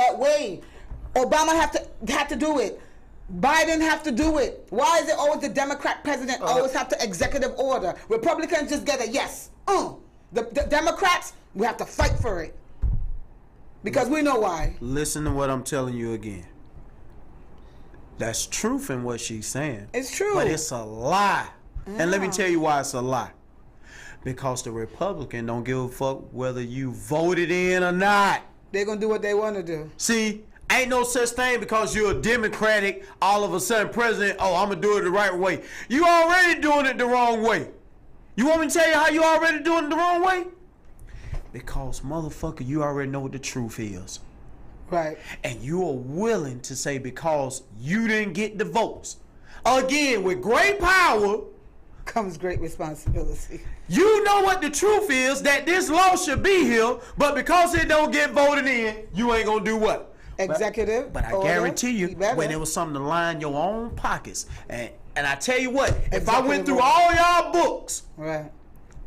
Obama had to do it. Biden have to do it. Why is it always the Democrat president always have to executive order? Republicans just get a yes. The Democrats, we have to fight for it. Because we know why. Listen to what I'm telling you again. That's truth in what she's saying. It's true. But it's a lie. And let me tell you why it's a lie. Because the Republican don't give a fuck whether you voted in or not. They're going to do what they want to do. See, ain't no such thing because you're a Democratic, all of a sudden president, I'm going to do it the right way. You already doing it the wrong way. You want me to tell you how you already doing it the wrong way? Because, motherfucker, you already know what the truth is. Right. And you are willing to say because you didn't get the votes. Again, with great power comes great responsibility. You know what the truth is, that this law should be here, but because it don't get voted in, you ain't going to do what? Executive But I order, guarantee you, when it was something to line your own pockets, and I tell you what, if I went Executive through order. all y'all books, Right.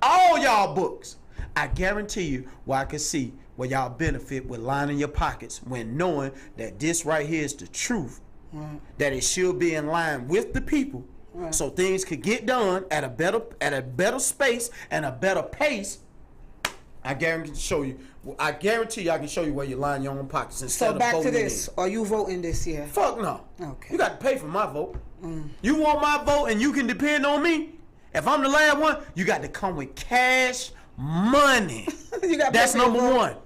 all y'all books, I guarantee you where I can see where y'all benefit with lining your pockets when knowing that this right here is the truth, that it should be in line with the people, so things could get done at a better space and a better pace. I guarantee you I can show you where you line your own pockets instead So of back to voting this. in. Are you voting this year? Fuck no. Okay. You got to pay for my vote. You want my vote and you can depend on me? If I'm the last one, you got to come with cash money. You got to That's pay for your number vote. one.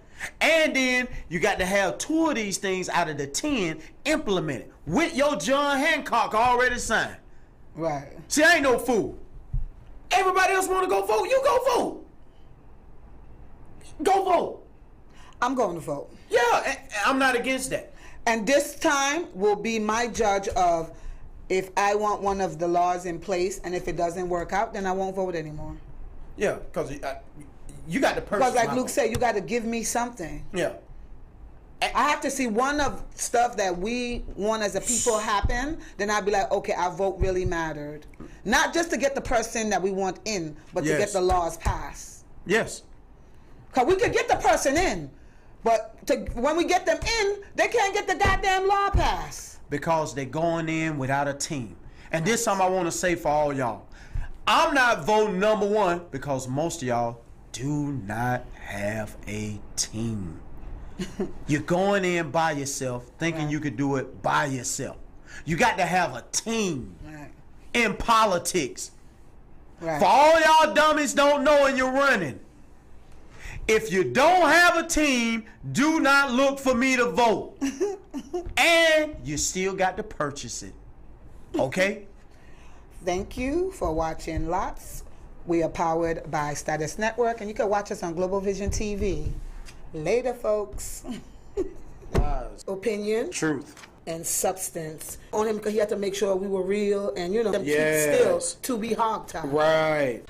And then you got to have 2 of these things out of the 10 implemented with your John Hancock already signed. Right. See, I ain't no fool. Everybody else want to go vote, you go vote. Go vote. I'm going to vote. Yeah, I'm not against that. And this time will be my judge of if I want one of the laws in place, and if it doesn't work out, then I won't vote anymore. Yeah, because you got to purchase. Because like Luke said, you got to give me something. Yeah. I have to see one of stuff that we want as a people happen, then I'll be like, okay, our vote really mattered. Not just to get the person that we want in, but to get the laws passed. Yes. Because we could get the person in, but when we get them in, they can't get the goddamn law passed. Because they're going in without a team. And this something I want to say for all y'all. I'm not voting number one because most of y'all do not have a team. You're going in by yourself thinking you could do it by yourself. You got to have a team in politics. For all y'all dummies don't know and you're running. If you don't have a team, do not look for me to vote. And you still got to purchase it. Okay? Thank you for watching Lots. We are powered by Status Network, and you can watch us on Global Vision TV. Later, folks. Opinion. Truth. And substance on him because he had to make sure we were real and, keep still to be hogtied. Right.